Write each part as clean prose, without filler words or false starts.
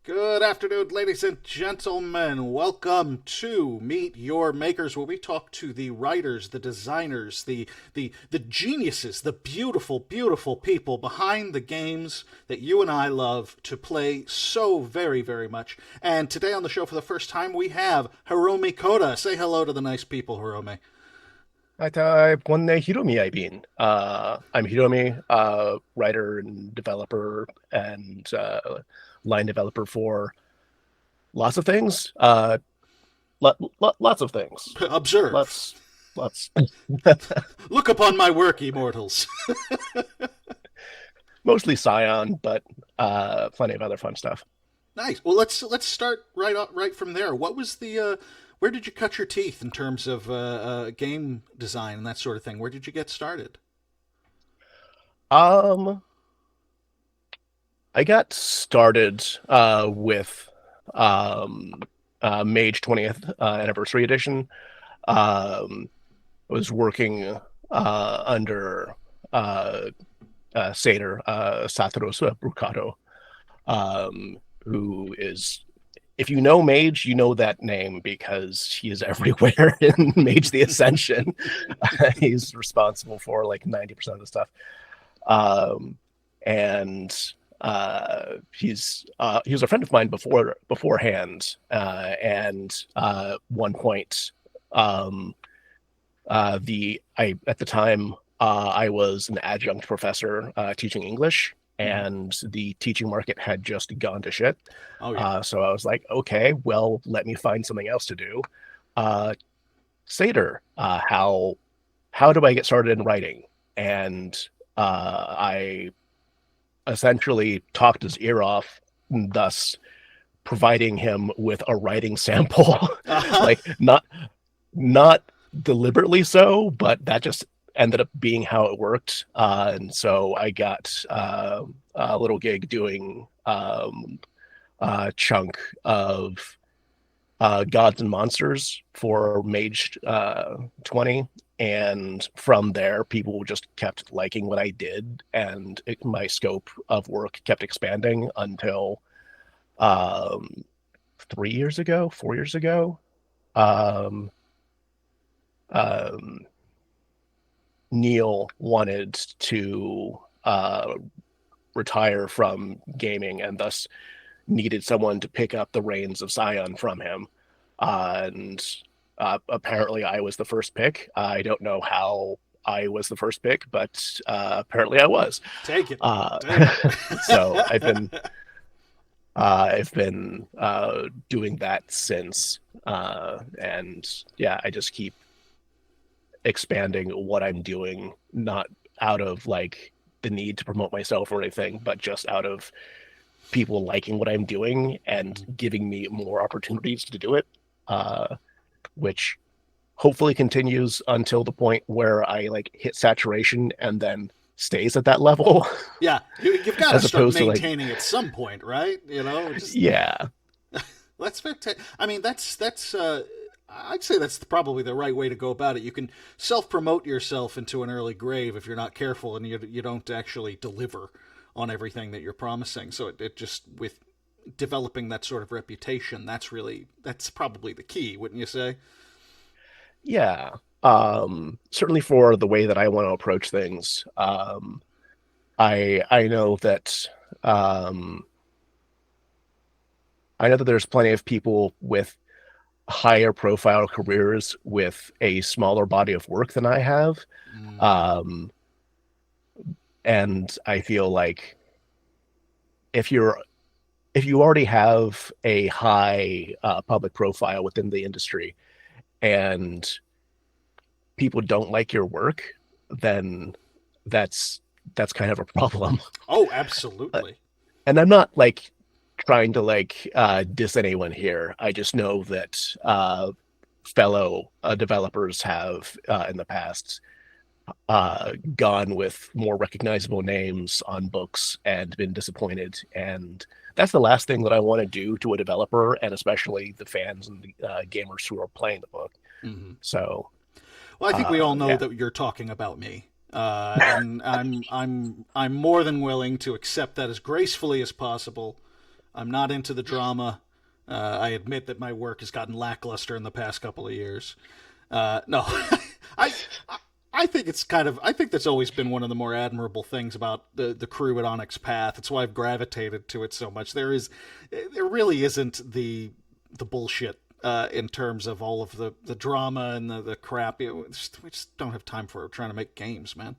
Good afternoon, ladies and gentlemen. Welcome to Meet Your Makers, where we talk to the writers, the designers, the geniuses, the beautiful, beautiful people behind the games that you and I love to play so very, very much. And today on the show, for the first time, we have Hiromi Cota. Say hello to the nice people, Hiromi. 원내 히로미 아이빈. I'm Hiromi, writer and developer and line developer for lots of things. Lots of things. Observe. Lots. Look upon my work, immortals. Mostly Scion, but plenty of other fun stuff. Nice. Well, let's start right from there. What was the where did you cut your teeth in terms of game design and that sort of thing? Where did you get started? Um, I got started with um, Mage 20th anniversary edition. I was working under Seder Satoru Brucato, who is, if you know Mage, you know that name because he is everywhere in Mage the Ascension. He's responsible for like 90% of the stuff. Um, and he was a friend of mine beforehand. And one point, the I at the time I was an adjunct professor teaching English, Mm-hmm. and the teaching market had just gone to shit. Oh yeah. So I was like, okay, well, let me find something else to do. Uh, Seder, how do I get started in writing? And I essentially talked his ear off, thus providing him with a writing sample. Uh-huh. Like not deliberately so, but that just ended up being how it worked. And so I got a little gig doing a chunk of Gods and Monsters for Mage 20. And from there, people just kept liking what I did, and my scope of work kept expanding until um, 3 years ago, 4 years ago. Um, um, Neil wanted to retire from gaming and thus needed someone to pick up the reins of Scion from him. And apparently, I was the first pick. I don't know how I was the first pick, but apparently, I was. Take it. Uh, Take so it. I've been doing that since, and yeah, I just keep expanding what I'm doing, not out of like the need to promote myself or anything, but just out of people liking what I'm doing and giving me more opportunities to do it, which hopefully continues until the point where I like hit saturation and then stays at that level, Yeah, you've got to as start opposed to like, maintaining at some point, right? Just yeah, that's fantastic. I mean, that's. I'd say that's probably the right way to go about it. You can self promote yourself into an early grave if you're not careful and you don't actually deliver on everything that you're promising. So it just with developing that sort of reputation, that's probably the key, wouldn't you say? yeah. Certainly for the way that I want to approach things. I know that um, I know that there's plenty of people with higher profile careers with a smaller body of work than I have. Mm, Um, and I feel like if you're if you already have a high public profile within the industry and people don't like your work, then that's that's kind of a problem. oh, absolutely. And I'm not like trying to like diss anyone here. I just know that fellow developers have in the past gone with more recognizable names on books and been disappointed. And that's the last thing that I want to do to a developer, and especially the fans and the gamers who are playing the book. Hmm. So, Well, I think we all know yeah, that you're talking about me, and I'm more than willing to accept that as gracefully as possible. I'm not into the drama. I admit that my work has gotten lackluster in the past couple of years. No, I, I think it's kind of. I think that's always been one of the more admirable things about the crew at Onyx Path. It's why I've gravitated to it so much. There really isn't the bullshit in terms of all of the drama and the crap. We just don't have time for it. We're trying to make games, man.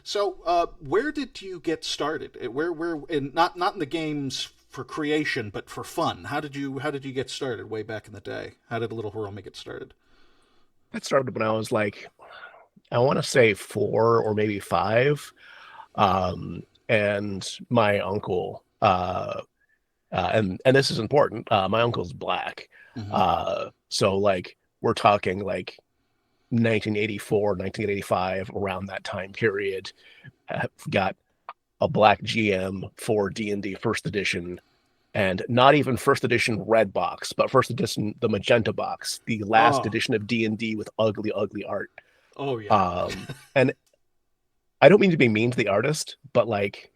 So, where did you get started? Where in not in the games for creation, but for fun? How did you get started way back in the day? How did Little Hiromi get started? That started when I was like, I want to say 4 or maybe 5. And my uncle, and this is important. My uncle's black. Mm-hmm. So like we're talking like 1984, 1985, around that time period. I've got a black GM for D&D first edition, and not even first edition red box, but first edition the magenta box, the last Oh, edition of D&D with ugly, ugly art. oh yeah. And I don't mean to be mean to the artist, but like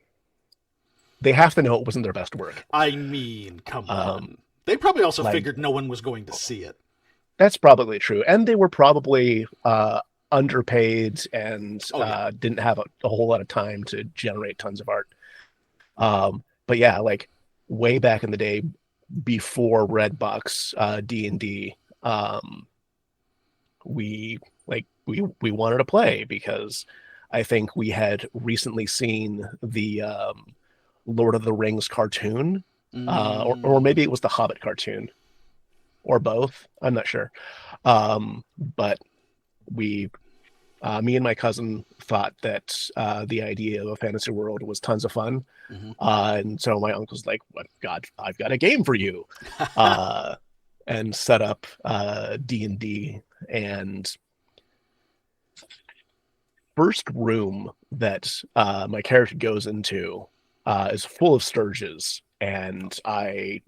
they have to know it wasn't their best work. I mean, come Um, on. They probably also like figured no one was going to see it. that's probably true, and they were probably underpaid and Oh yeah. didn't have a whole lot of time to generate tons of art. But yeah, like way back in the day, before Redbox D&D, we we wanted to play because I think we had recently seen the Lord of the Rings cartoon, or Mm, maybe it was the Hobbit cartoon, or both. I'm not sure. But we, me and my cousin thought that the idea of a fantasy world was tons of fun. mhm. And so my uncle's like, "What? God, I've got a game for you," uh, and set up D&D. And first room that my character goes into is full of sturges, and I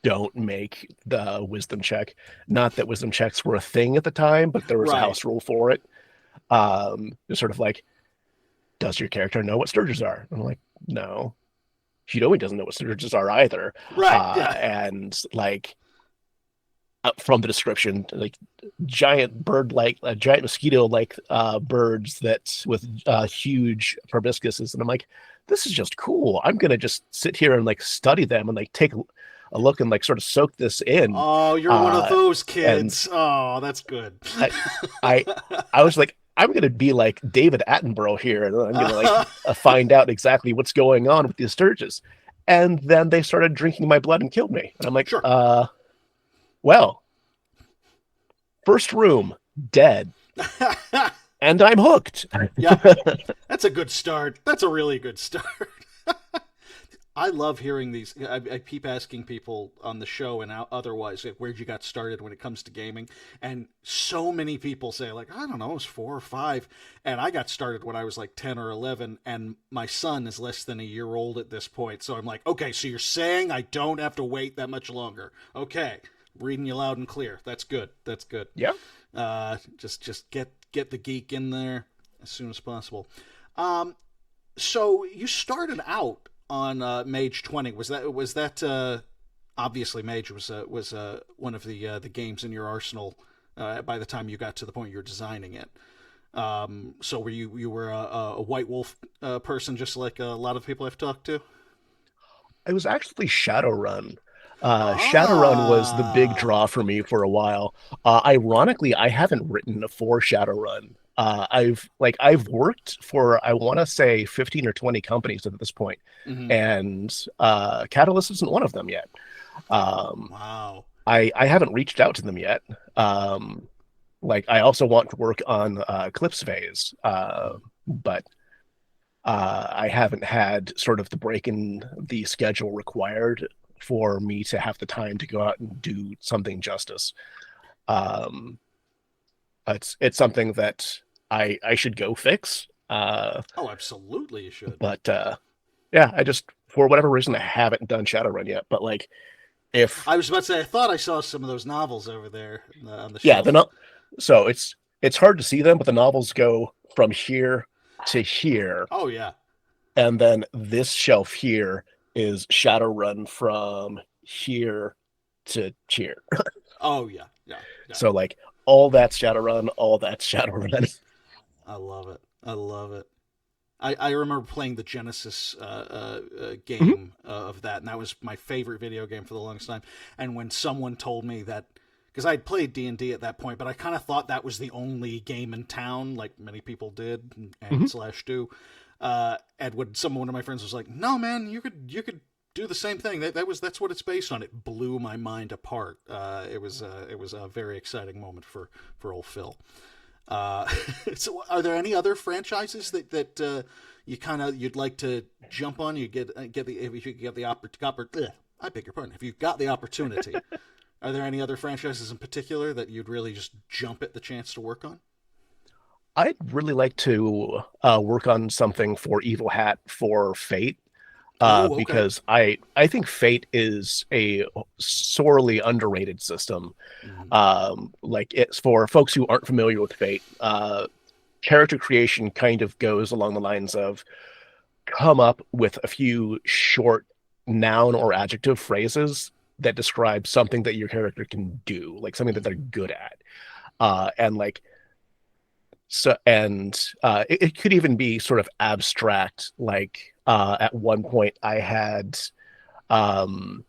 don't make the wisdom check. Not that wisdom checks were a thing at the time, but there was a Right. house rule for it. It's sort of like, does your character know what sturges are? And I'm like, no. She know he doesn't know what sturges are either. Right. Yeah. And like from the description, like giant bird like giant mosquito like birds that with huge proboscises. And I'm like, this is just cool. I'm gonna just sit here and like study them and like take a look and like sort of soak this in. Oh, you're one of Uh, those and kids. Oh, that's good. I, I I was like, I'm gonna be like David Attenborough here, and I'm gonna like find out exactly what's going on with the Sturges. And then they started drinking my blood and killed me. And I'm like, Sure. well, first room, dead. And I'm hooked. Yeah, that's a good start. That's a really good start. I love hearing these. I keep asking people on the show and otherwise, like, where'd you got started when it comes to gaming? And so many people say, like, I don't know, it was 4 or 5. And I got started when I was like 10 or 11, and my son is less than a year old at this point. So I'm like, okay, so you're saying I don't have to wait that much longer. Okay, reading you loud and clear. That's good. That's good. Yeah. Just get the geek in there as soon as possible. Um, so you started out on Mage 20. Was that obviously Mage was one of the games in your arsenal by the time you got to the point you were designing it. So you were a White Wolf person, just like a lot of people I've talked to? It was actually Shadowrun. Shadowrun was the big Ah, draw for me for a while. Ironically, I haven't written for Shadowrun. I've worked for, I want to say 15 or 20 companies at this point, mhm. and Catalyst isn't one of them yet. Um, Wow. I haven't reached out to them yet. Like I also want to work on Eclipse Phase, but I haven't had sort of the break in the schedule required for me to have the time to go out and do something justice. Um, it's something that I should go fix. Oh, absolutely, you should. But yeah, I just for whatever reason I haven't done Shadowrun yet. But like if I was about to say, I thought I saw some of those novels over there on the yeah, shelf. so it's hard to see them, but the novels go from here to here. Oh yeah. And then this shelf here is Shadowrun from here to here. Oh yeah, yeah, yeah. So like all that's Shadowrun, all that's Shadowrun. I love it. I love it. I remember playing the Genesis Mhm, game of that, and that was my favorite video game for the longest time. And when someone told me that, because I'd played D&D at that point, but I kind of thought that was the only game in town, like many people did and mhm. slash do. And when one of my friends was like, "No, man, you could do the same thing. That's what it's based on." It blew my mind apart. It was a very exciting moment for old Phil. So, are there any other franchises that you'd like to jump on? You get the if you get the I beg your pardon. If you've got the opportunity, are there any other franchises in particular that you'd really just jump at the chance to work on? I'd really like to work on something for Evil Hat for Fate, Oh, okay. because I think Fate is a sorely underrated system. Mm-hmm. Like it's for folks who aren't familiar with Fate. Character creation kind of goes along the lines of come up with a few short noun or adjective phrases that describe something that your character can do, like something that they're good at. And like it could even be sort of abstract. Like at one point, I had um,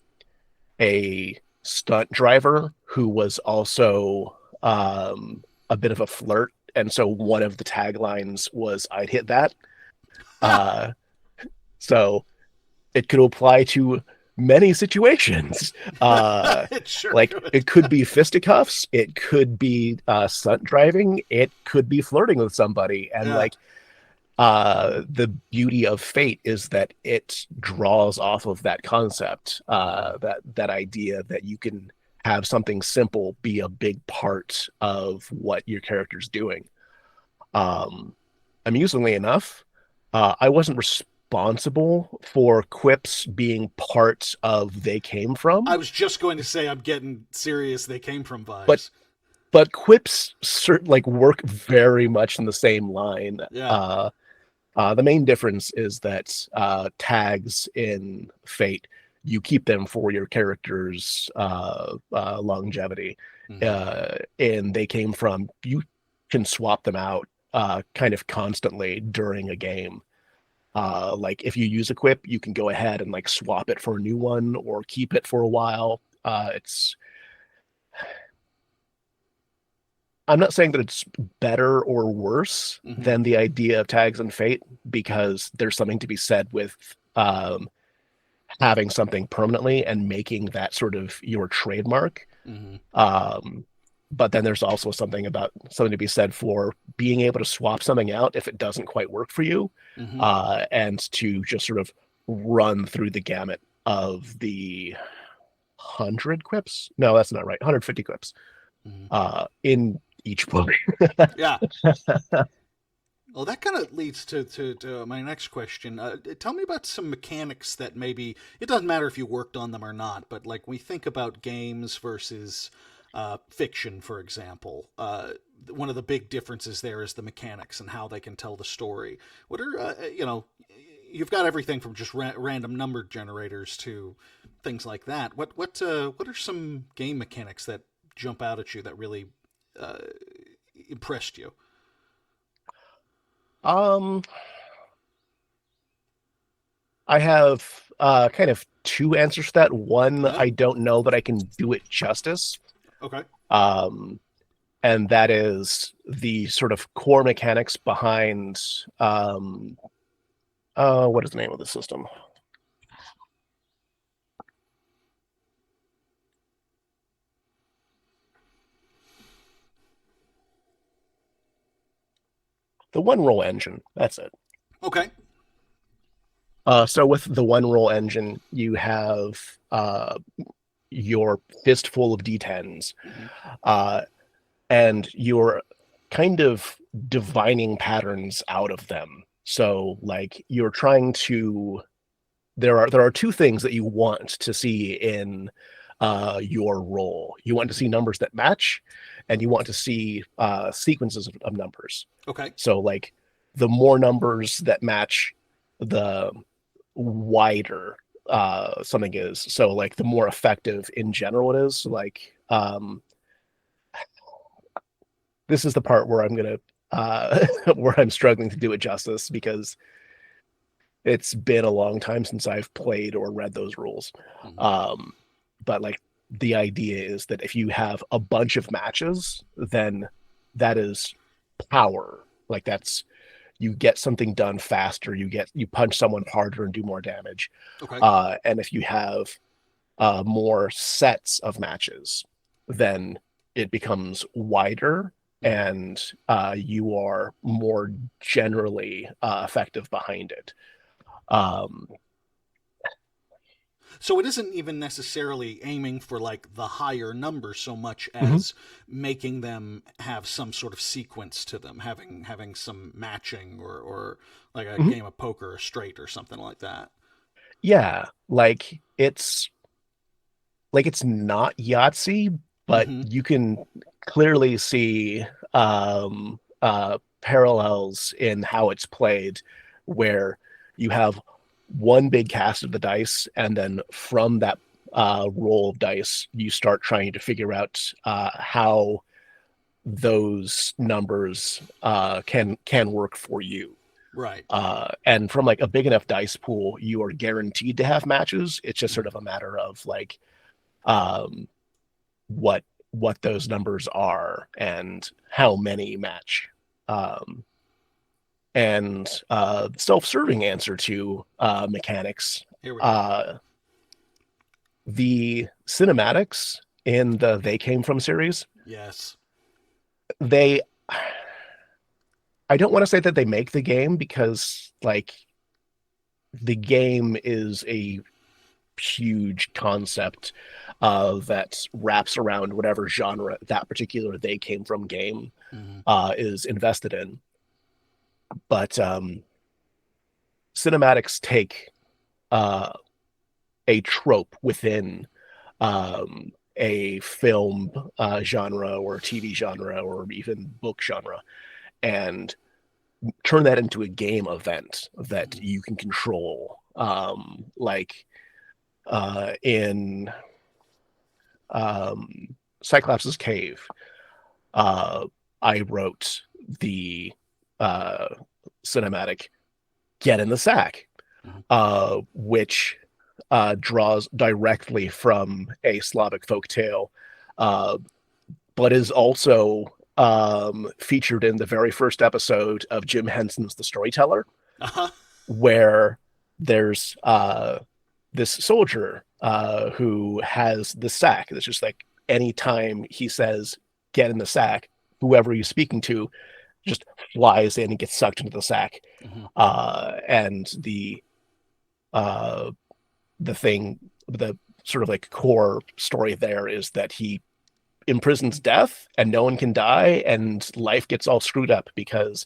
a stunt driver who was also a bit of a flirt, and so one of the taglines was "I'd hit that." Uh, so it could apply to many situations. It sure Like could. it could be fisticuffs, it could be stunt driving, it could be flirting with somebody, and Yeah. like the beauty of Fate is that it draws off of that concept, that idea that you can have something simple be a big part of what your character's doing. Um, Amusingly enough, I wasn't responsible for quips being part of They Came I From, was just going to say I'm getting serious. They came from but vibes. quips like work very much in the same line. Yeah. The main difference is that tags in Fate, you keep them for your character's longevity. Mm-hmm. And They Came From, you can swap them out kind of constantly during a game. Like if you use a quip, you can go ahead and like swap it for a new one or keep it for a while. It's I'm not saying that it's better or worse Mm-hmm. than the idea of tags and fate, because there's something to be said with having something permanently and making that sort of your trademark. Mm-hmm. Um, but then there's also something to be said for being able to swap something out if it doesn't quite work for you, Mm-hmm. and to just sort of run through the gamut of the 100 quips. No, that's not right. 150 quips Mm-hmm. in each book. Yeah. Well, that kind of leads to my next question. Tell me about some mechanics that maybe it doesn't matter if you worked on them or not, but like we think about games versus fiction, for example. One of the big differences there is the mechanics and how they can tell the story. What are you've got everything from just random number generators to things like that. What are some game mechanics that jump out at you that really uh, impressed you? um, I have kind of two answers to that. One, Yeah. I don't know that I can do it justice. Okay. Um, and that is the sort of core mechanics behind what is the name of the system? The one roll engine. That's it. Okay. So with the one roll engine, you have your fistful of d10s, Hmm. uh, and you're kind of divining patterns out of them. So like you're trying to there are two things that you want to see in your roll. You want to see numbers that match, and you want to see sequences of numbers. Okay. So like the more numbers that match, the wider something is. So like the more effective in general it is. Like this is the part where I'm gonna where I'm struggling to do it justice because it's been a long time since I've played or read those rules. Mhm. Um, but like the idea is that if you have a bunch of matches, then that is power. Like that's you get something done faster. You punch someone harder and do more damage. Okay. And if you have more sets of matches, then it becomes wider Mhm. and you are more generally effective behind it. Um, So it isn't even necessarily aiming for like the higher number so much mhm, as making them have some sort of sequence to them, having some matching or like a mhm. game of poker or straight or something like that. Yeah, like it's not Yahtzee, but Mm-hmm. you can clearly see parallels in how it's played, where you have one big cast of the dice, and then from that roll of dice, you start trying to figure out how those numbers can work for you. Right. And from like a big enough dice pool, you are guaranteed to have matches. It's just sort Mm-hmm. of a matter of like um, what what those numbers are and how many match. Um, and self-serving answer to mechanics. Here we go. Uh, the cinematics in the They Came From series, Yes. they I don't want to say that they make the game because like the game is a huge concept that wraps around whatever genre that particular They Came From game Mm-hmm. is invested in. But cinematics take uh, a trope within a film genre or TV genre or even book genre and turn that into a game event that Mm-hmm. you can control. Like in Cyclops' Cave, uh, I wrote the uh, cinematic Get in the Sack, Mm-hmm. which draws directly from a Slavic folk tale, uh, but is also featured in the very first episode of Jim Henson's The Storyteller, Uh-huh. where there's this soldier who has the sack. It's just like anytime he says, get in the sack, whoever he's speaking to just flies in and gets sucked into the sack. Mm-hmm. And uh, the sort of like core story there is that he imprisons death and no one can die and life gets all screwed up because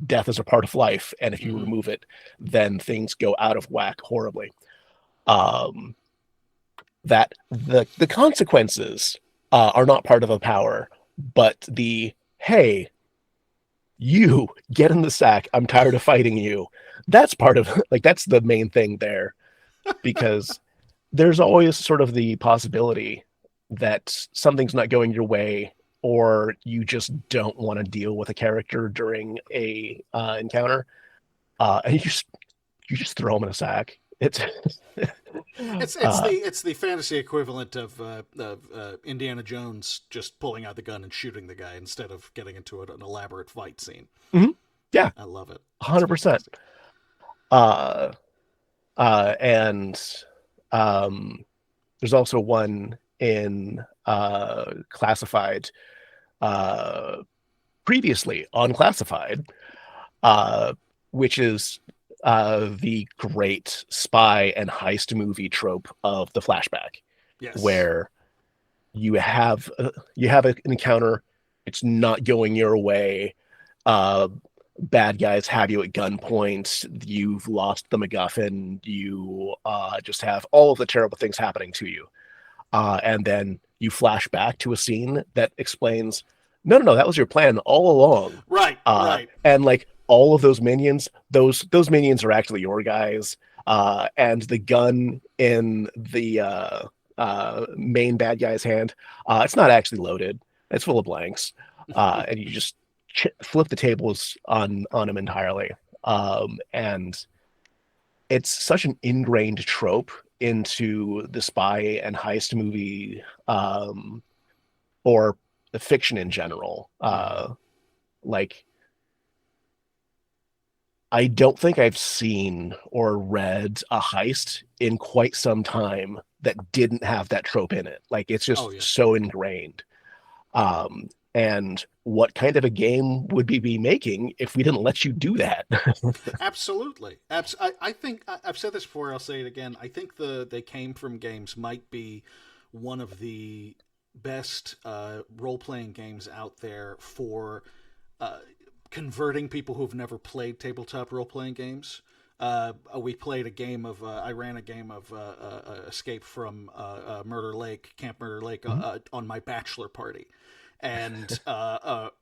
death is a part of life. And if you Mm-hmm. remove it, then things go out of whack horribly. Um, that the consequences are not part of the power, but the hey, you get in the sack. I'm tired of fighting you. That's part of like that's the main thing there because there's always sort of the possibility that something's not going your way or you just don't want to deal with a character during a encounter and you just throw them in a sack. It's It's uh, the fantasy equivalent of Indiana Jones just pulling out the gun and shooting the guy instead of getting into an elaborate fight scene. mhm, yeah, I love it. It's 100%. fantastic. uh and there's also one in classified uh previously unclassified, uh, which is the great spy and heist movie trope of the flashback, Yes. where you have an encounter, it's not going your way. Uh, Bad guys have you at gunpoint. You've lost the MacGuffin. You just have all of the terrible things happening to you, and then you flash back to a scene that explains, no, no, no, that was your plan all along. Right. Right. And like all of those minions, those minions are actually your guys. And the gun in the main bad guy's hand, it's not actually loaded. It's full of blanks, and you just flip the tables on him entirely. And it's such an ingrained trope into the spy and heist movie, or the fiction in general. Like, I don't think I've seen or read a heist in quite some time that didn't have that trope in it. Like, it's Oh just yeah. so ingrained. And what kind of a game would we be making if we didn't let you do that? Absolutely. I think I've said this before. I'll say it again. I think the They Came From games might be one of the best role playing games out there for uh, converting people who've never played tabletop role playing games. We played a game of. I ran a game of Escape from Murder Lake, Camp Murder Lake, Mhm. on my bachelor party, and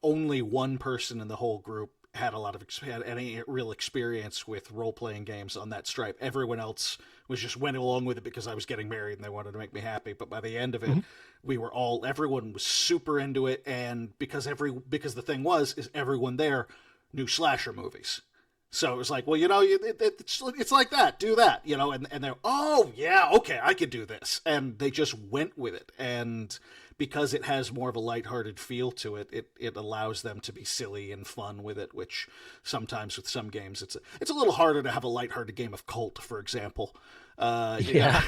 only one person in the whole group had had any real experience with role playing games on that stripe. Everyone else was just went along with it because I was getting married and they wanted to make me happy. But by the end of it, Mhm. everyone was super into it, and because the thing was is everyone there knew slasher movies. So it was like, well, it's like that. Do that, and they're, oh yeah, okay, I could do this, and they just went with it, and because it has more of a lighthearted feel to it, it allows them to be silly and fun with it, which sometimes with some games it's a little harder to have a lighthearted game of Cult, for example. You know, Yeah.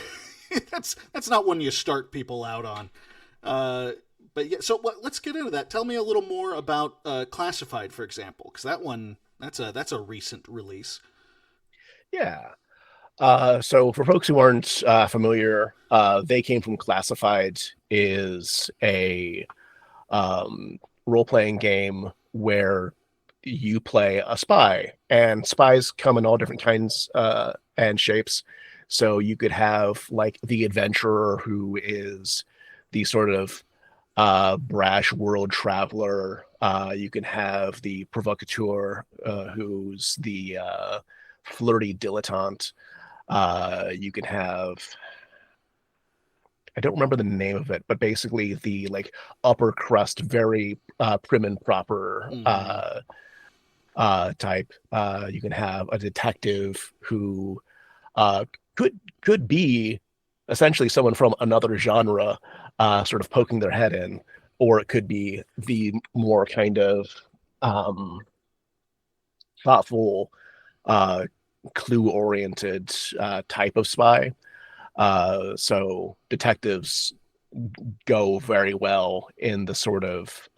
that's not one you start people out on. Uh, but yeah, so let's get into that. Tell me a little more about Classified, for example, because that's a recent release. Yeah. So for folks who aren't familiar, They Came From Classified is a role-playing game where you play a spy, and spies come in all different kinds and shapes. So you could have like the adventurer, who is the sort of brash world traveler. You can have the provocateur, who's the flirty dilettante. You can have, I don't remember the name of it, but basically the like upper crust, very prim and proper Mm-hmm. type. You can have a detective who uh, could be essentially someone from another genre, sort of poking their head in, or it could be the more kind of um, thoughtful, uh, clue-oriented type of spy. So detectives go very well in the sort of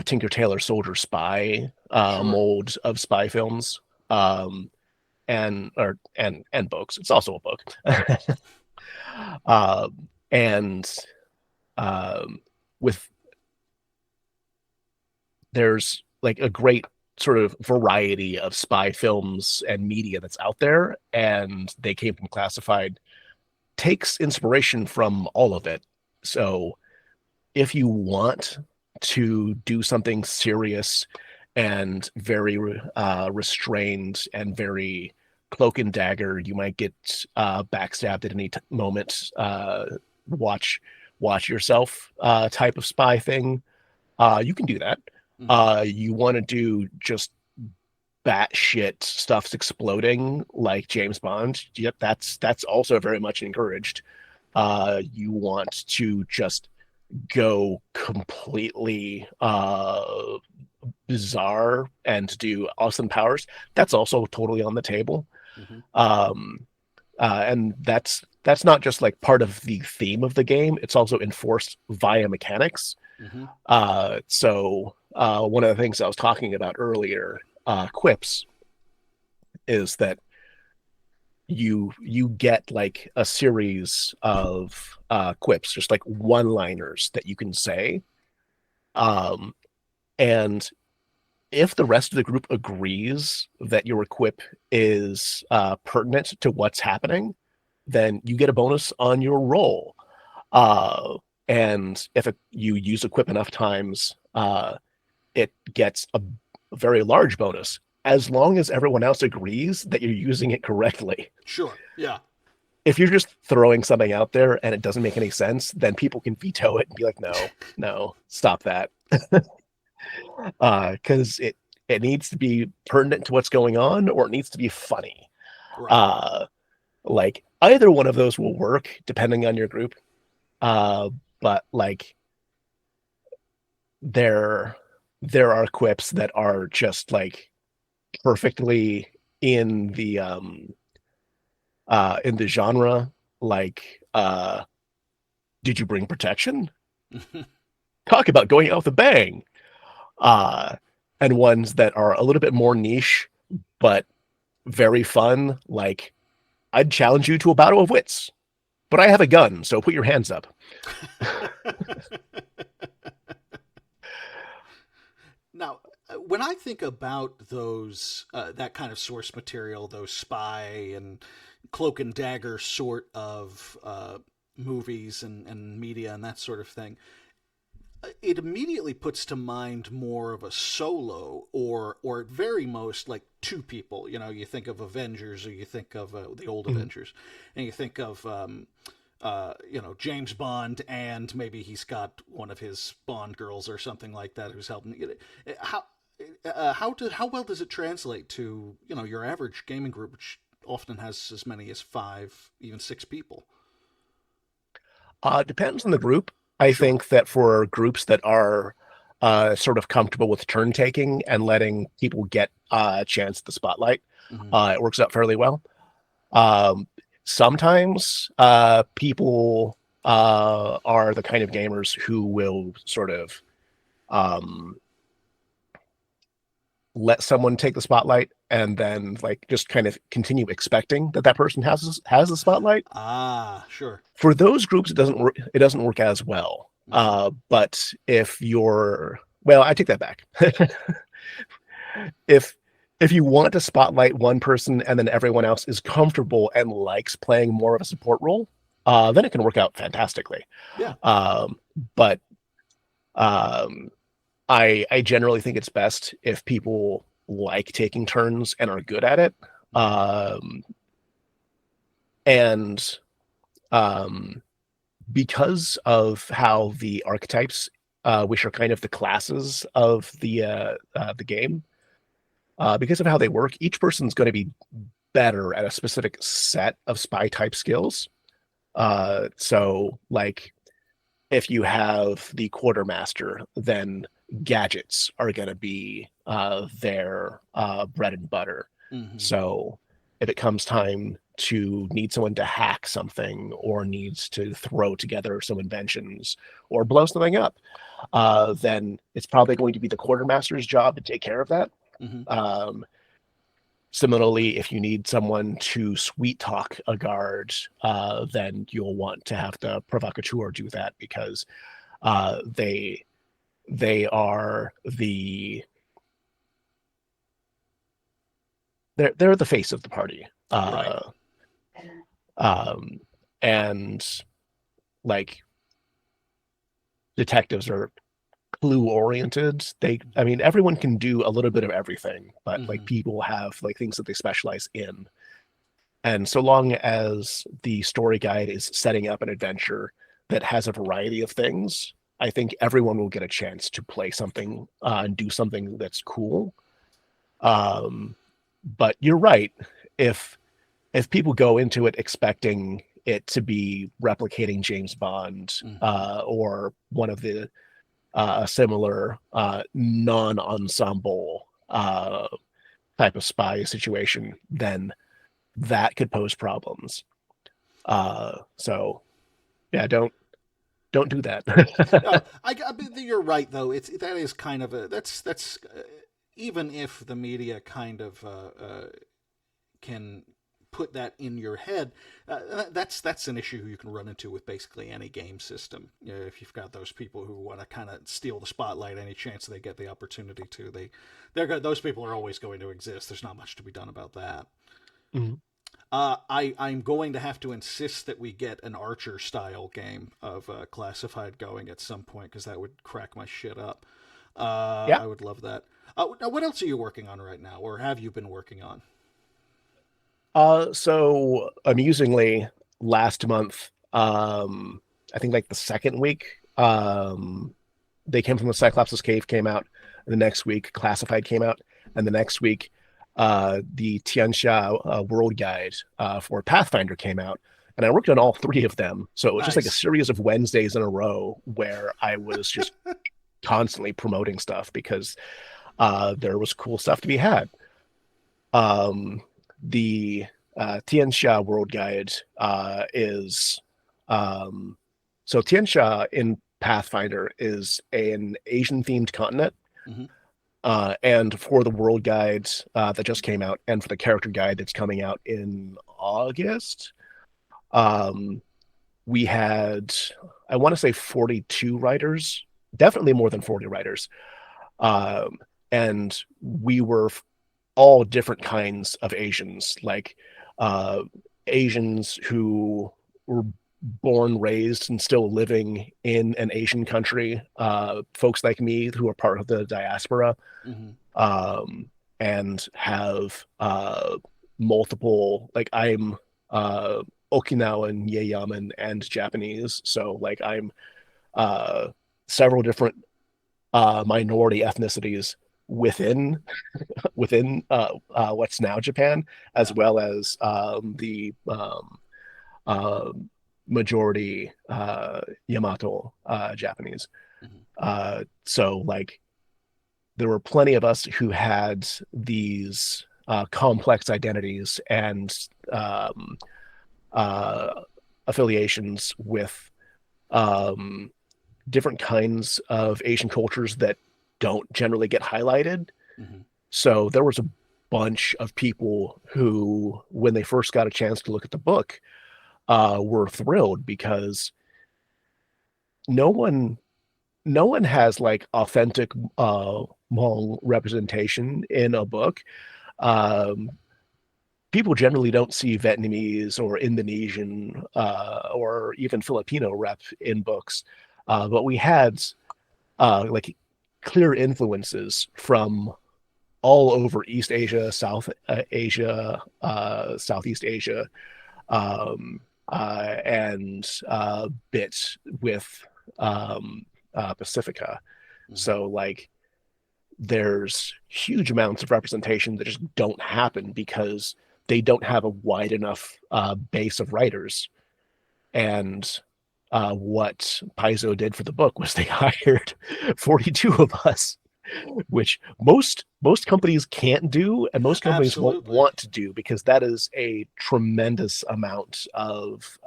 Tinker Tailor Soldier Spy Sure. mold of spy films, and books. It's also a book. And um, with There's like a great sort of variety of spy films and media that's out there, and They Came From Classified takes inspiration from all of it. So if you want to do something serious and very restrained and very cloak and dagger, you might get backstabbed at any moment. Watch watch yourself type of spy thing. You can do that. Mm-hmm. You want to do just batshit stuff's exploding like James Bond. Yep, that's also very much encouraged. You want to just go completely bizarre and do awesome powers. That's also totally on the table. Mm-hmm. Um, and that's not just like part of the theme of the game. It's also enforced via mechanics. Mm-hmm. So one of the things I was talking about earlier, quips, is that you get like a series of quips, just like one-liners that you can say. Um, and if the rest of the group agrees that your quip is pertinent to what's happening, then you get a bonus on your roll. And if you use a quip enough times, it gets a very large bonus, as long as everyone else agrees that you're using it correctly. Sure. Yeah. If you're just throwing something out there and it doesn't make any sense, then people can veto it and be like, no, no, stop that. Because it needs to be pertinent to what's going on, or it needs to be funny. Right. Uh, like either one of those will work depending on your group. But like there there are quips that are just like perfectly in the genre, like did you bring protection? Talk about going out with a bang. Uh and ones that are a little bit more niche but very fun, like I'd challenge you to a battle of wits, but I have a gun, so put your hands up. Now, when I think about those that kind of source material, those spy and cloak and dagger sort of movies and media and that sort of thing, it immediately puts to mind more of a solo or at very most like two people. You know, you think of Avengers or you think of the old Mhm. Avengers, and you think of James Bond, and maybe he's got one of his Bond girls or something like that who's helping. How how well does it translate to your average gaming group, which often has as many as five, even six people? Depends on the group. I Sure. think that for groups that are sort of comfortable with turn taking and letting people get a chance at the spotlight, Hmm. it works out fairly well. Um, Sometimes people are the kind of gamers who will sort of um, let someone take the spotlight and then like just kind of continue expecting that that person has the spotlight. Ah, sure. For those groups, it doesn't work as well. Hmm. But if you're well, I take that back. if if you want to spotlight one person and then everyone else is comfortable and likes playing more of a support role, then it can work out fantastically. Yeah. Um, but um, I generally think it's best if people like taking turns and are good at it. Hmm. Um, and um, because of how the archetypes, which are kind of the classes of the game, because of how they work, each person's going to be better at a specific set of spy type skills. So, like, if you have the quartermaster, then gadgets are going to be their bread and butter. Hmm. So if it comes time to need someone to hack something or needs to throw together some inventions or blow something up, then it's probably going to be the quartermaster's job to take care of that. Hmm. Um, Similarly, if you need someone to sweet talk a guard, then you'll want to have the provocateur do that because uh, they they are they're the face of the party, Right. um, and like detectives are clue oriented. I mean, everyone can do a little bit of everything, but like Hmm. people have like things that they specialize in. And so long as the story guide is setting up an adventure that has a variety of things, I think everyone will get a chance to play something and do something that's cool. Um, but you're right. If if people go into it expecting it to be replicating James Bond Hmm. or one of the similar non-ensemble type of spy situation, then that could pose problems. So yeah, don't do that. No, you're right though. That is kind of a that's even if the media kind of can put that in your head, that's an issue you can run into with basically any game system. You know, if you've got those people who want to kind of steal the spotlight any chance they get the opportunity to, those people are always going to exist. There's not much to be done about that. Mhm. I'm going to have to insist that we get an Archer style game of Classified going at some point because that would crack my shit up. Yeah. I would love that. Now, what else are you working on right now, or have you been working on? So amusingly, last month, I think like the second week, they came from the Cyclops' Cave came out. And the next week, Classified came out, and the next week, the Tianxia World Guide for Pathfinder came out. And I worked on all three of them. So it was just like a Nice. series of Wednesdays in a row where I was just constantly promoting stuff because there was cool stuff to be had. Um, the Tianxia World Guide is so Tianxia in Pathfinder is an Asian themed continent. Hmm. And for the World Guide that just came out, and for the character guide that's coming out in August, um, we had, I want to say 42 writers, definitely more than 40 writers. Um, and we were all different kinds of Asians, like uh, Asians who were born, raised, and still living in an Asian country, folks like me who are part of the diaspora, Hmm. um, and have multiple, like I'm Okinawan, Yayaman, and Japanese. So like I'm uh, several different minority ethnicities within what's now Japan, as Yeah. well as the uh, majority Yamato Japanese. Hmm. So like there were plenty of us who had these complex identities and um, uh, affiliations with um, different kinds of Asian cultures that don't generally get highlighted. Hmm. So there was a bunch of people who, when they first got a chance to look at the book, were thrilled because no one no one has like authentic Hmong representation in a book. Um, People generally don't see Vietnamese or Indonesian or even Filipino rep in books, but we had like clear influences from all over East Asia, South Asia, Southeast Asia, um, and bits with um, Pacifica. Hmm. So like there's huge amounts of representation that just don't happen because they don't have a wide enough base of writers. And what Paizo did for the book was they hired 42 of us, which most companies can't do, and most companies won't Absolutely. want to do because that is a tremendous amount of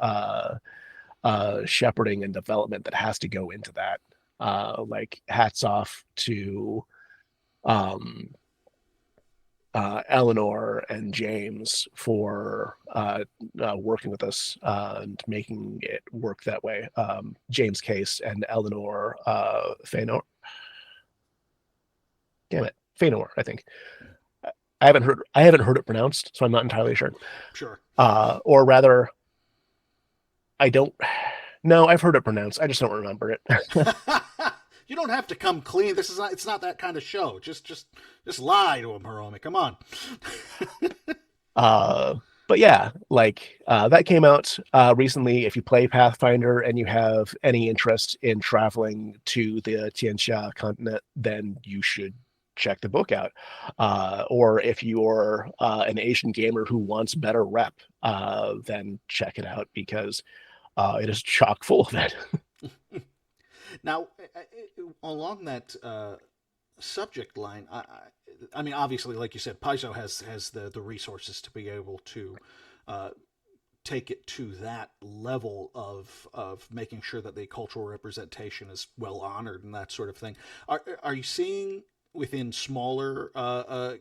shepherding and development that has to go into that. Like hats off to um, Eleanor and James for working with us and making it work that way. James Case and Eleanor Fenor. Damn it, Fenor, I think. I haven't heard it pronounced, so I'm not entirely sure. Sure. Or rather, I don't. No, I've heard it pronounced. I just don't remember it. You don't have to come clean. This is not. It's not that kind of show. Just lie to him, Hiromi. Come on. Uh, but yeah, like that came out recently. If you play Pathfinder and you have any interest in traveling to the Tianxia continent, then you should check the book out. Or if you're an Asian gamer who wants better rep, then check it out because it is chock full of it. Now, along that subject line, I mean, obviously, like you said, Paizo has the resources to be able to uh, take it to that level of making sure that the cultural representation is well honored and that sort of thing. Are you seeing within smaller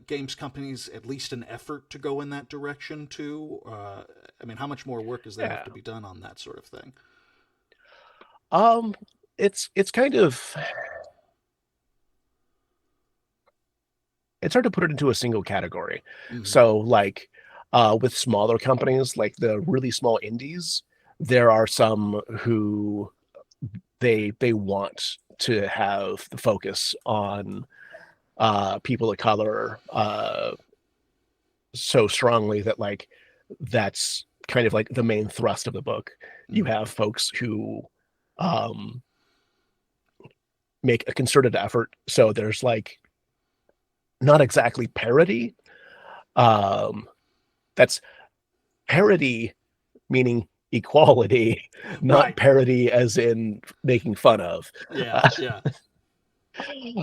games companies at least an effort to go in that direction too? I mean, how much more work is there have Yeah. to be done on that sort of thing? Um, it's kind of it's hard to put it into a single category. Hmm. So like with smaller companies, like the really small indies, there are some who they want to have the focus on people of color so strongly that like that's kind of like the main thrust of the book. You have folks who um, make a concerted effort. So there's like not exactly parody. Um, that's parody meaning equality, not Right. parody as in making fun of. Yeah. Yeah.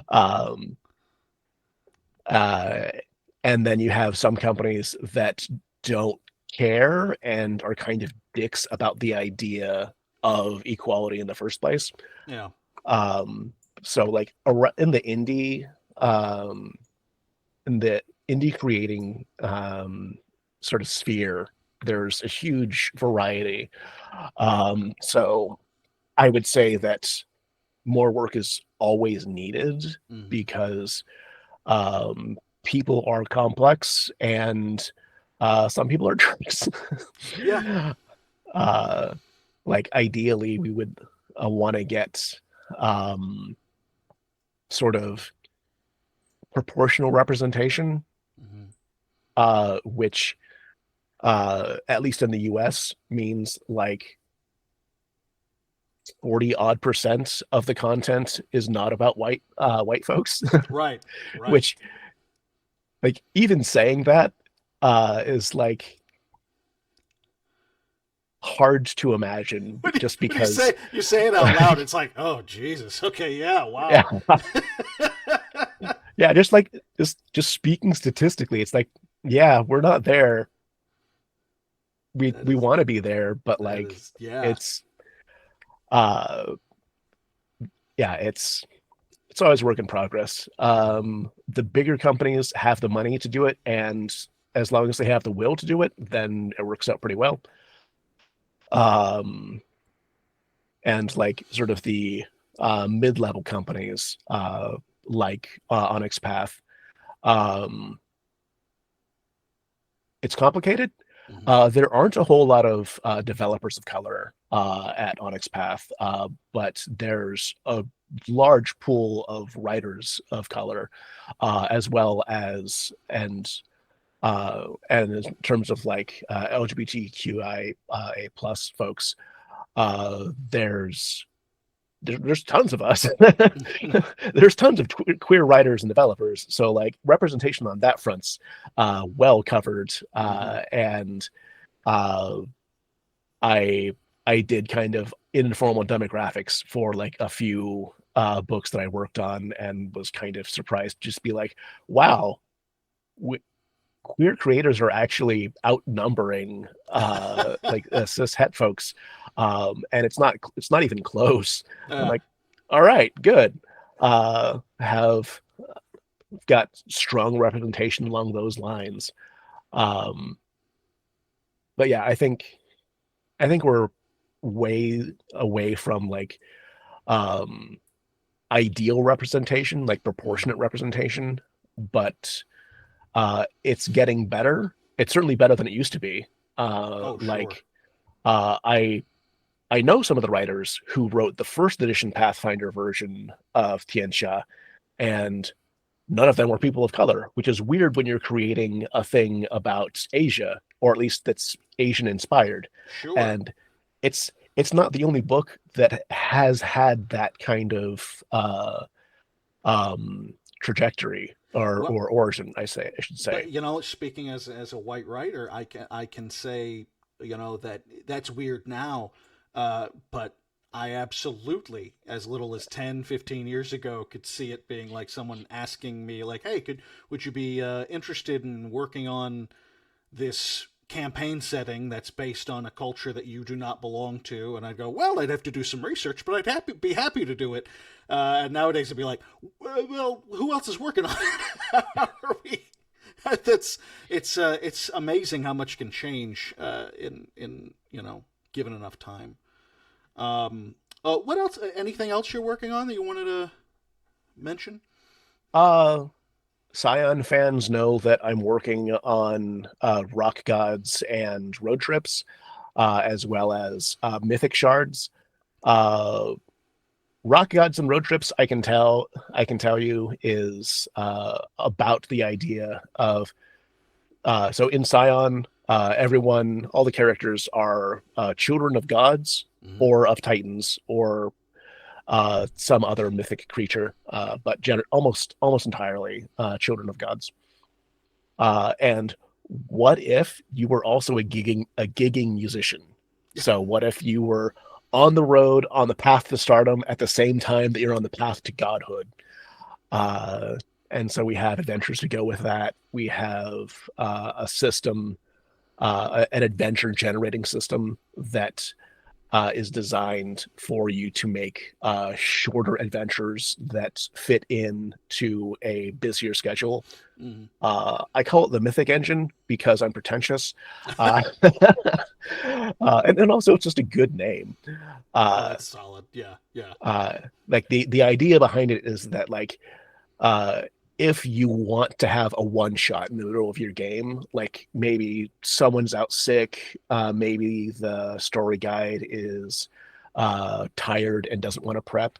Um, uh, and then you have some companies that don't care and are kind of dicks about the idea of equality in the first place. Yeah. Um, so like in the um, indie creating sort of sphere, there's a huge variety. So I would say that more work is always needed Mm-hmm. because um, people are complex and some people are jerks. Yeah. uh, like ideally, we would want to get um, sort of proportional representation, Mm-hmm. which at least in the US means like 40 odd percent of the content is not about white folks. Right. Right. Which like even saying that is like hard to imagine just When you because say it out loud, it's like, oh Jesus. Okay. Yeah. yeah, Wow. yeah, just like just speaking statistically, it's like yeah, we're not there. That We is. want to be there, but That like is. Yeah. it's uh yeah, it's always work in progress. The bigger companies have the money to do it, and as long as they have the will to do it, then it works out pretty well. Um, and like sort of the mid-level companies like Onyx Path, um, it's complicated. Mm-hmm. There aren't a whole lot of developers of color at Onyx Path, but there's a large pool of writers of color, as well as and in terms of like LGBTQI a plus folks, there's tons of us. There's tons of queer writers and developers. So like representation on that front's well covered. Mm-hmm. And uh, I I did kind of informal demographics for like a few books that I worked on and was kind of surprised just be like, wow, queer creators are actually outnumbering like cis het folks, and it's not even close. I'm like, all right, good. Have got strong representation along those lines. Um, but yeah, I think we're way away from like um, ideal representation, like Mm-hmm. proportionate representation, but it's getting better. It's certainly better than it used to be. Oh, sure. Like I know some of the writers who wrote the first edition Pathfinder version of Tianxia, and none of them were people of color, which is weird when you're creating a thing about Asia, or at least that's Asian inspired. Sure. And it's not the only book that has had that kind of trajectory Well, or origin. I should but say. speaking as a white writer, I can say that that's weird now, but I absolutely, as little as 10, 15 years ago, could see it being like someone asking me like, hey, would you be interested in working on this campaign setting that's based on a culture that you do not belong to? And I'd go, well, I'd have to do some research, but be happy to do it. And nowadays it'd be like, well, who else is working on it? How are we? That's it's amazing how much can change in given enough time. What else? Anything else you're working on that you wanted to mention? Uh Scion fans know that I'm working on rock gods and road trips, as well as mythic shards. Uh, Rock Gods and Road Trips, I can tell you is about the idea of so in Scion, all the characters are children of gods Mm-hmm. or of titans or some other mythic creature, but almost entirely children of gods. And what if you were also a gigging musician? So what if you were on the road on the path to stardom at the same time that you're on the path to godhood? Uh, and so we have adventures to go with that. We have a system, an adventure generating system that is designed for you to make shorter adventures that fit in to a busier schedule. Mm-hmm. I call it the Mythic Engine because I'm pretentious, and also it's just a good name. Oh, Uh, it's solid. Yeah, yeah. like the idea behind it is that like uh, if you want to have a one shot in the middle of your game, like maybe someone's out sick, maybe the story guide is tired and doesn't want to prep,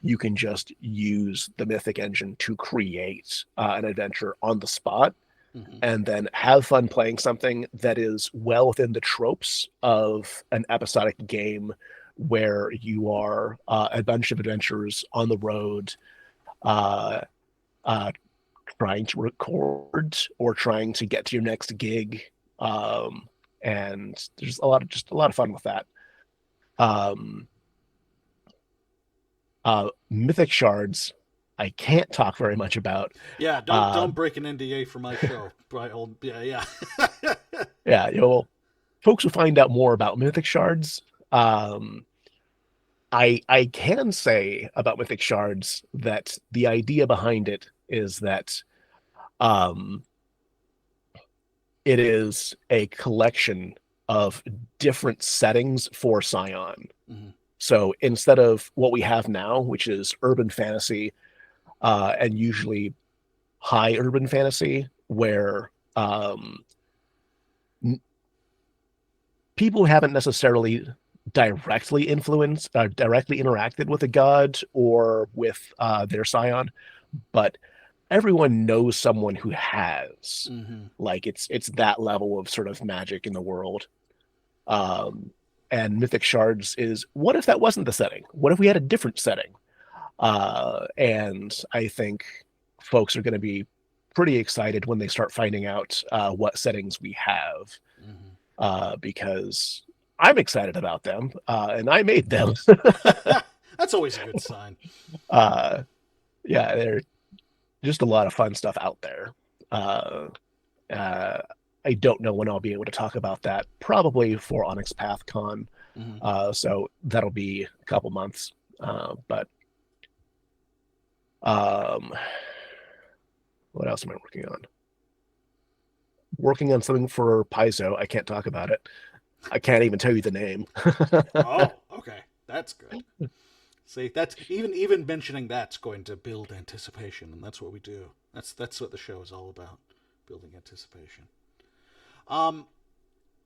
you can just use the Mythic Engine to create an adventure on the spot Mm-hmm. and then have fun playing something that is well within the tropes of an episodic game where you are a bunch of adventurers on the road uh, uh, trying to record or trying to get to your next gig. Um, and there's a lot of fun with that. Um, Mythic Shards, I can't talk very much about. Yeah, don't Uh, don't break an NDA for my show. Right, old yeah, yeah. yeah, folks who find out more about Mythic Shards, um, I can say about Mythic Shards that the idea behind it is that um, it is a collection of different settings for Scion. Mm-hmm. So instead of what we have now, which is urban fantasy, and usually high urban fantasy, where people haven't necessarily directly interacted with a god or with their Scion, but everyone knows someone who has. Mm-hmm. Like it's that level of sort of magic in the world. Um, and Mythic Shards is, what if that wasn't the setting? What if we had a different setting? And I think folks are going to be pretty excited when they start finding out what settings we have, because I'm excited about them, and I made them. Mm-hmm. That's always a good sign. uh, yeah, they're just a lot of fun stuff out there. Uh, uh, I don't know when I'll be able to talk about that. Probably for Onyx Path Con. Mm-hmm. So that'll be a couple months. But um, what else am I working on? Working on something for Paizo. I can't talk about it. I can't even tell you the name. Oh, okay. That's good. See, that's even mentioning that's going to build anticipation, and that's what we do. That's what the show is all about, building anticipation. Um,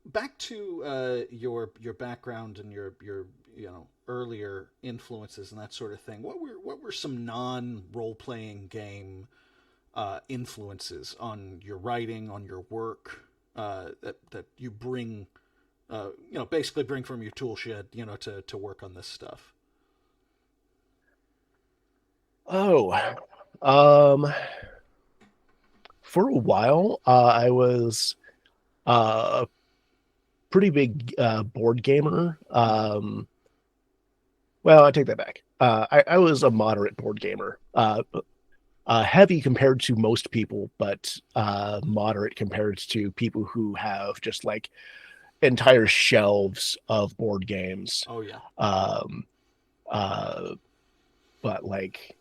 Back to your background and your earlier influences and that sort of thing. What were some non role playing game influences on your writing, on your work, that you bring, basically bring from your tool shed, to work on this stuff? Oh, um, for a while, I was a pretty big board gamer. Well, I take that back. I was a moderate board gamer. Heavy compared to most people, but moderate compared to people who have just like entire shelves of board games. Oh yeah. Um, uh, but like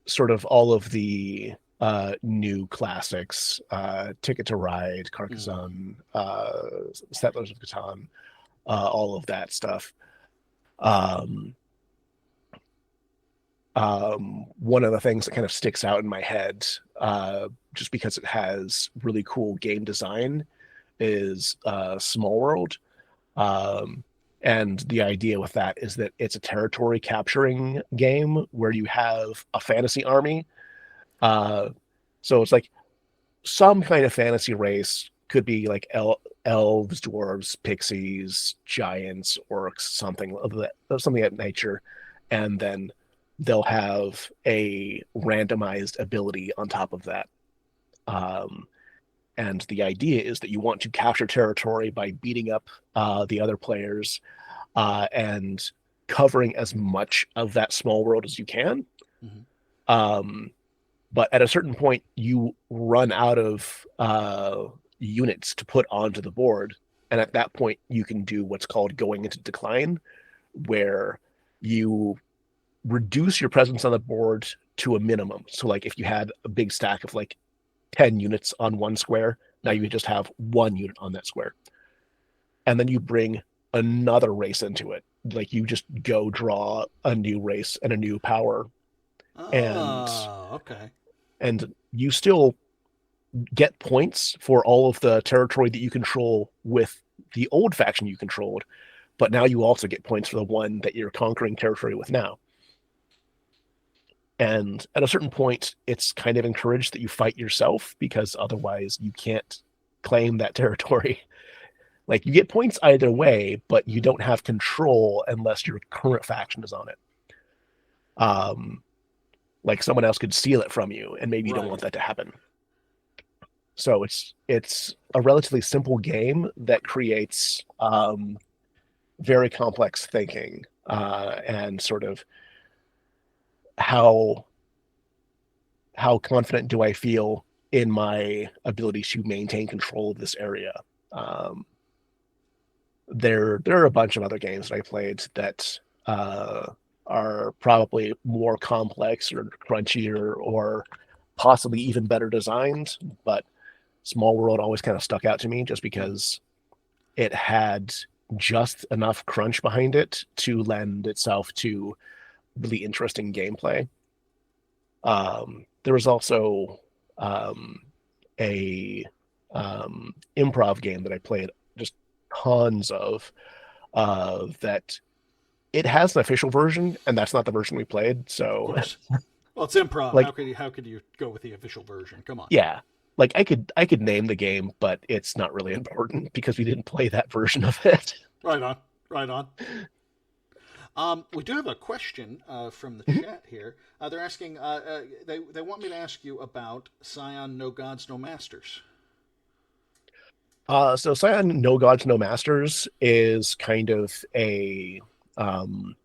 sort of all of the new classics, Ticket to Ride, Mm. Carcassonne, Settlers of Catan, all of that stuff. Um, One of the things that kind of sticks out in my head, just because it has really cool game design, is Small World. Um, And the idea with that is that it's a territory capturing game where you have a fantasy army. Uh, so it's like some kind of fantasy race could be like elves, dwarves, pixies, giants, orcs, something of that nature, and then they'll have a randomized ability on top of that. Um, and the idea is that you want to capture territory by beating up the other players and covering as much of that small world as you can. Mm-hmm. Um, but at a certain point, you run out of units to put onto the board. And at that point, you can do what's called going into decline, where you reduce your presence on the board to a minimum. So, like, if you had a big stack of like 10 units on one square, now you just have one unit on that square. And then you bring another race into it. Like, you just go draw a new race and a new power. And Oh, okay. and you still get points for all of the territory that you control with the old faction you controlled, but now you also get points for the one that you're conquering territory with now. And at a certain point, it's kind of encouraged that you fight yourself because otherwise you can't claim that territory. Like, you get points either way, but you don't have control unless your current faction is on it. Like, someone else could steal it from you, and maybe you don't want that to happen. So it's a relatively simple game that creates very complex thinking and sort of how confident do I feel in my ability to maintain control of this area. There are a bunch of other games that I played that are probably more complex or crunchier or possibly even better designed, but Small World always kind of stuck out to me just because it had just enough crunch behind it to lend itself to really interesting gameplay. There was also a improv game that I played just tons of that it has an official version, and that's not the version we played. Of So, course. Well, it's improv. like, How could you go with the official version? Come on. yeah, like I could name the game, but it's not really important because we didn't play that version of it. Right on. Right on. We do have a question from the chat here. They're asking. They want me to ask you about Scion No Gods No Masters. So Scion No Gods No Masters is kind of a um,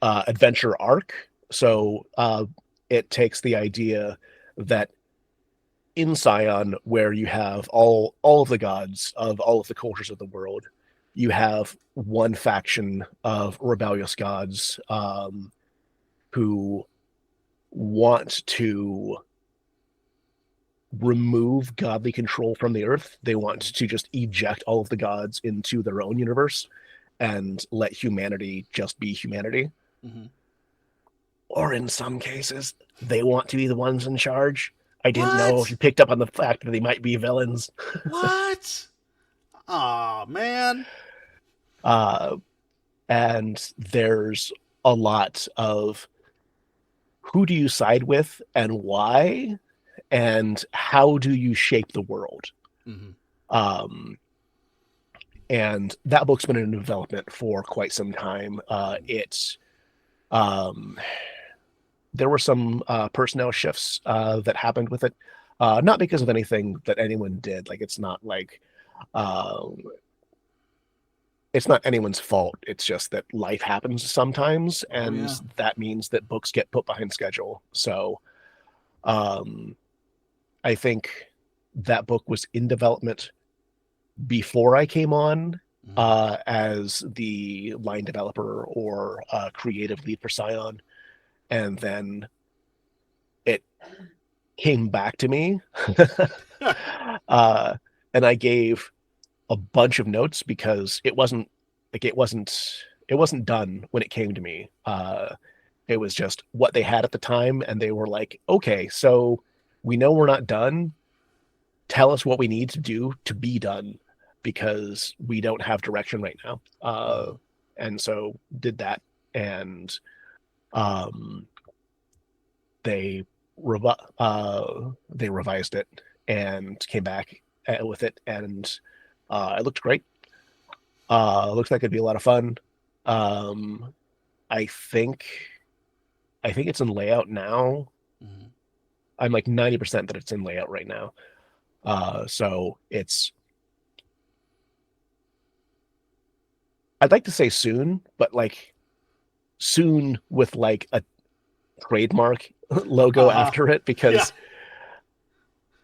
adventure arc. So it takes the idea that in Scion, where you have all of the gods of all of the cultures of the world, you have one faction of rebellious gods who want to remove godly control from the earth. They want to just eject all of the gods into their own universe and let humanity just be humanity. Mm-hmm. Or in some cases, they want to be the ones in charge. I didn't know if What? you picked up on the fact that they might be villains. What? Aw, man. uh, and there's a lot of who do you side with and why, and how do you shape the world. Mm-hmm. And that book's been in development for quite some time. Um, there were some personnel shifts that happened with it, not because of anything that anyone did. Like, uh, it's not anyone's fault. It's just that life happens sometimes, Oh and yeah. that means that books get put behind schedule. So, um, I think that book was in development before I came on Mm-hmm. as the line developer or creative lead for Scion, and then it came back to me, uh, and I gave a bunch of notes because it wasn't done when it came to me. It was just what they had at the time, and they were like, "Okay, so we know we're not done. Tell us what we need to do to be done." because we don't have direction right now. Mm-hmm. And so did that, and um, they they revised it and came back with it, and it looked great. Looks like it'd be a lot of fun. Um, I think I think it's in layout now. Mm-hmm. I'm like 90% that it's in layout right now. So it's I'd like to say soon, but like soon with like a trademark logo Uh-huh. after it, Yeah. because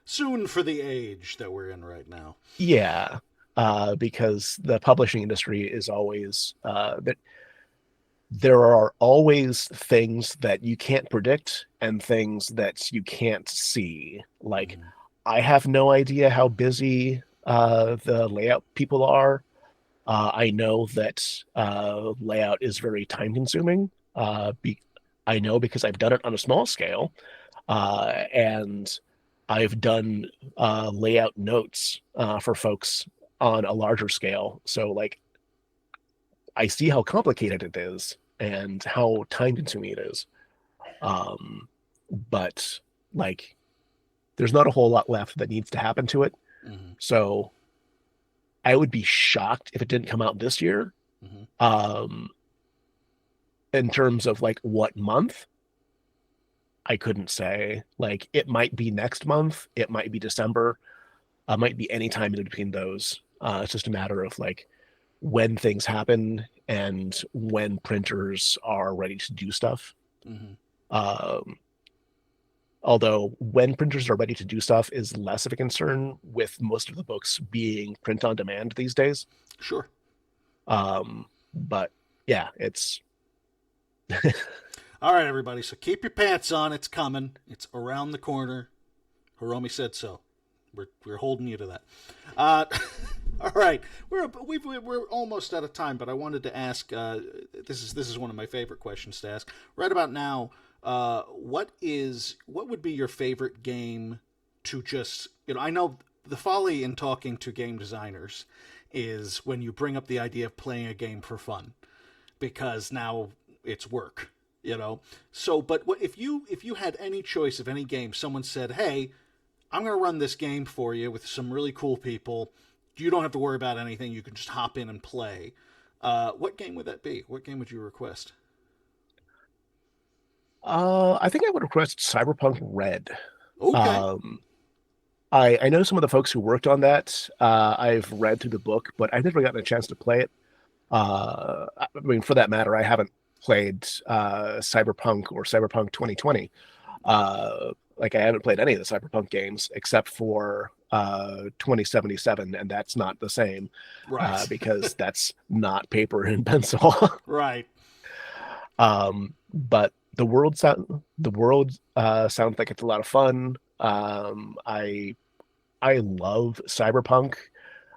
Soon for the age that we're in right now. yeah, because the publishing industry is always that there are always things that you can't predict and things that you can't see. Like, Mm-hmm. I have no idea how busy the layout people are. I know that layout is very time consuming. I know because I've done it on a small scale, and I've done layout notes for folks on a larger scale. So, like, I see how complicated it is and how time consuming it is. Um, but like, there's not a whole lot left that needs to happen to it. Mm-hmm. So I would be shocked if it didn't come out this year. Mm-hmm. Um, in terms of like what month, I couldn't say. Like, it might be next month, it might be December, might be any time in between those. It's just a matter of like when things happen and when printers are ready to do stuff. Mm-hmm. Um, Although when printers are ready to do stuff is less of a concern with most of the books being print on demand these days. Sure. But yeah, it's All right, everybody. So keep your pants on. It's coming. It's around the corner. Hiromi said so. We're holding you to that. Uh, all right, we're almost out of time, but I wanted to ask. This is one of my favorite questions to ask. Right about now, what would be your favorite game to just I know the folly in talking to game designers is when you bring up the idea of playing a game for fun because now it's work. So but if you had any choice of any game, someone said, hey, I'm going to run this game for you with some really cool people. You don't have to worry about anything. You can just hop in and play. What game would that be? What game would you request? I think I would request Cyberpunk Red. Okay. Um, I know some of the folks who worked on that. I've read through the book, but I've never gotten a chance to play it. I mean, for that matter, I haven't played Cyberpunk or Cyberpunk 2020. Like, I haven't played any of the Cyberpunk games except for 2077, and that's not the same Right. because that's not paper and pencil. Right. But the world sounds like it's a lot of fun. I love cyberpunk.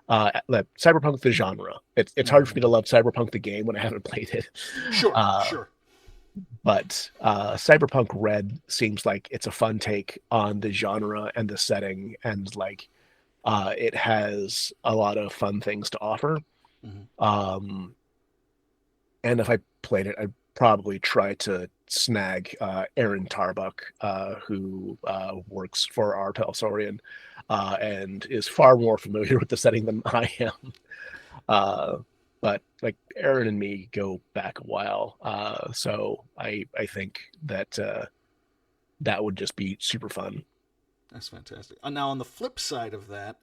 Cyberpunk the genre. It's hard for Mm-hmm. me to love cyberpunk the game when I haven't played it. Sure. Uh, Sure. but Cyberpunk Red seems like it's a fun take on the genre and the setting, and like it has a lot of fun things to offer. Mm-hmm. Um, and if I played it, I'd probably try to snag Aaron Tarbuck, who works for our Telsorian and is far more familiar with the setting than I am. Uh, but like, Aaron and me go back a while, so I think that that would just be super fun. That's fantastic. Now, on the flip side of that,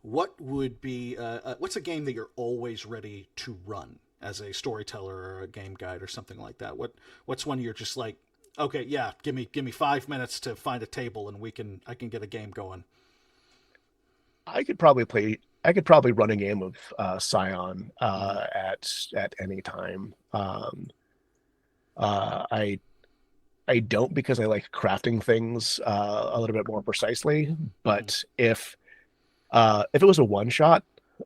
what's a game that you're always ready to run as a storyteller or a game guide or something like that? What's one you're just like, okay, yeah, give me 5 minutes to find a table and I can get a game going. I could probably run a game of Scion Mm-hmm. at any time. Uh, I I don't, because I like crafting things a little bit more precisely. Mm-hmm. But if it was a one shot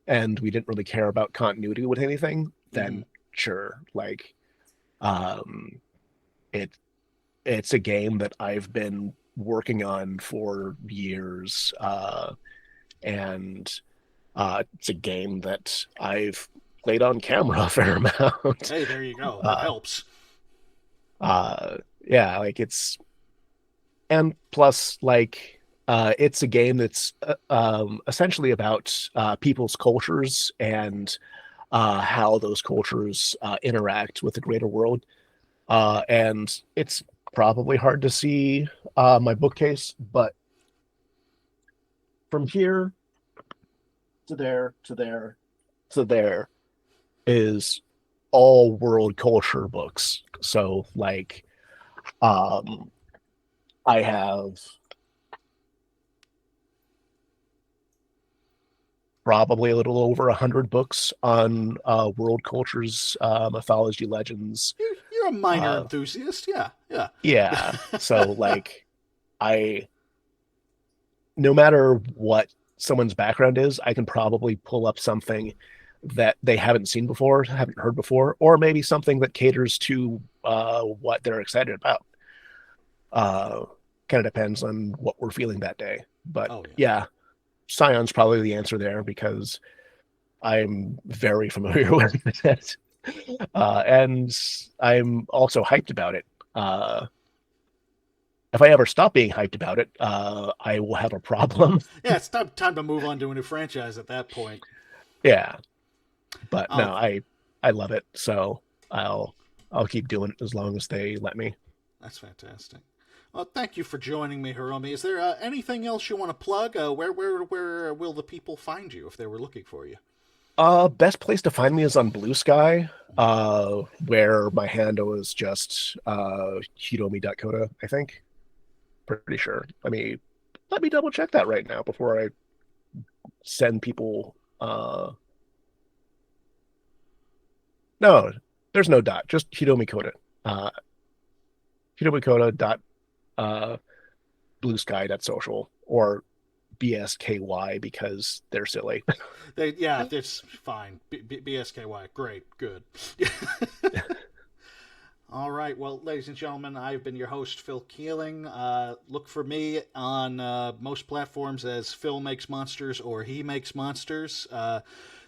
and we didn't really care about continuity with anything, Mm-hmm. then sure. Like, um, it it's a game that I've been working on for years, and It's a game that I've played on camera a fair amount. Hey, there you go. That Uh, helps. yeah, like and plus it's a game that's essentially about people's cultures and how those cultures interact with the greater world. And it's probably hard to see my bookcase, but from here to there to there to there is all world culture books. So um I have probably a little over 100 books on world cultures, mythology, legends. You're a minor Uh, enthusiast. Yeah, yeah. yeah. So I, no matter what someone's background is, I can probably pull up something that they haven't seen before, haven't heard before, or maybe something that caters to what they're excited about. Uh, Kind of depends on what we're feeling that day. But Oh, yeah. yeah, Scion's probably the answer there because I'm very familiar with it. And I'm also hyped about it. If I ever stop being hyped about it, I will have a problem. Yeah, it's time to move on to a new franchise at that point. Yeah, but Oh, no, I love it. So I'll I'll keep doing it as long as they let me. that's fantastic. Well, thank you for joining me, Hiromi. Is there anything else you want to plug? Where will the people find you if they were looking for you? Best place to find me is on Blue Sky, where my handle is just Hiromi.Cota, I think. Pretty sure. Let me double check that right now before I send people no, there's no dot, just Hiromi Cota. Uh Hiromi Cota dot blue sky dot social or BSKY because they're silly. Yeah, it's fine. BSKY, great, good. All right. Well, ladies and gentlemen, I've been your host, Phil Keeling. Look for me on most platforms as Phil Makes Monsters or He Makes Monsters.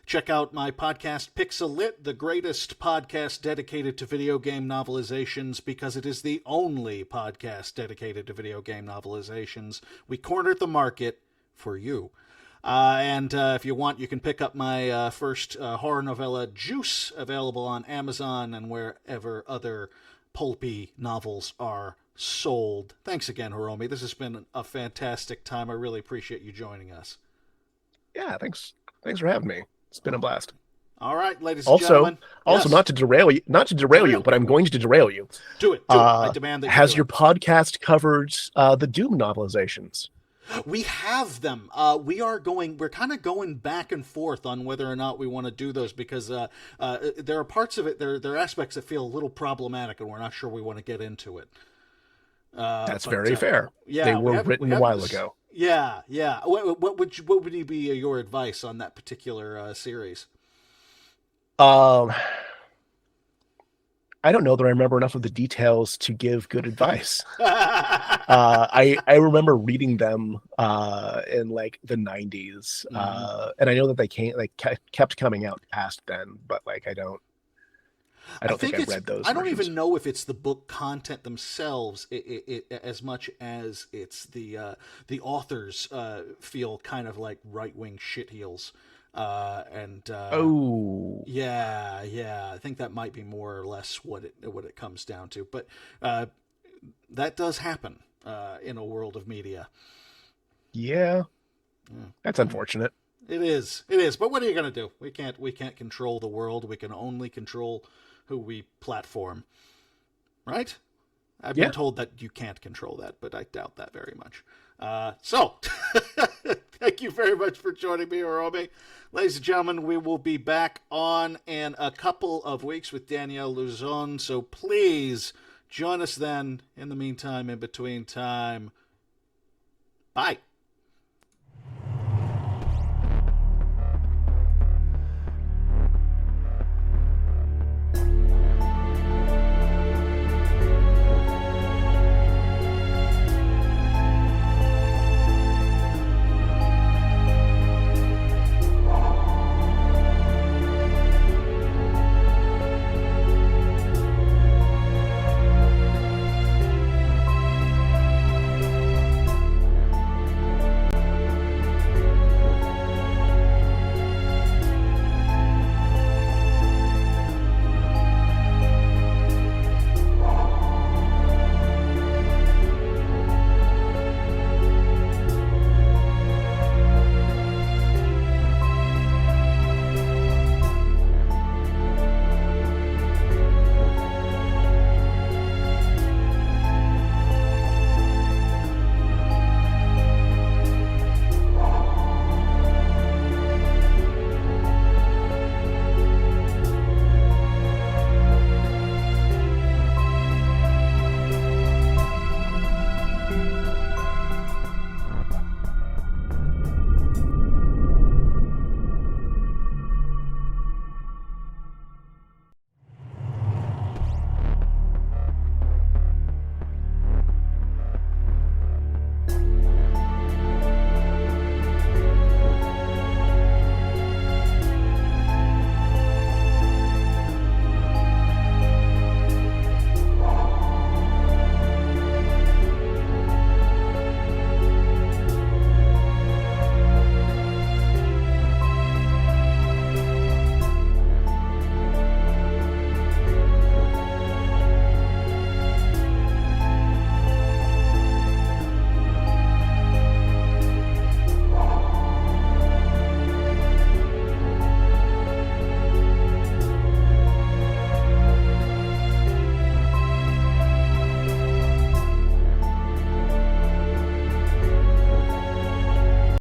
Check out my podcast, Pixel Lit, the greatest podcast dedicated to video game novelizations because it is the only podcast dedicated to video game novelizations. We cornered the market for you. And if you want, you can pick up my first horror novella, Juice, available on Amazon and wherever other pulpy novels are sold. Thanks again, Hiromi. This has been a fantastic time. I really appreciate you joining us. Yeah, thanks for having me. It's been a blast. All right, ladies and Also, gentlemen. also Yes, not to derail you, derail. but I'm going to derail you. Do it. Do it. I demand that you Has do your it. podcast covered the Doom novelizations? We have them. We are going. We're kind of going back and forth on whether or not we want to do those because there are parts of it. There are aspects that feel a little problematic, and we're not sure we want to get into it. That's But very fair. They yeah, were we written a haven't. while ago. Yeah, yeah. What would be your advice on that particular series? Um, I don't know that I remember enough of the details to give good advice. I remember reading them in like the 90s, Mm-hmm. and I know that they kept coming out past then, but I I don't think think I it's. read those I don't versions. even know if it's the book content themselves, as much as it's the authors feel kind of like right wing shitheels, and Oh, yeah, yeah. I think that might be more or less what it comes down to. But that does happen in a world of media. yeah, Yeah. that's unfortunate. It is. It is. But what are you going to do? We can't control the world. We can only control who we platform. Right? I've been Yeah, told that you can't control that, but I doubt that very much. So, thank you very much for joining me, Hiromi. Ladies and gentlemen, we will be back on in a couple of weeks with Danielle Luzon. So please join us then. In the meantime, in between time, bye.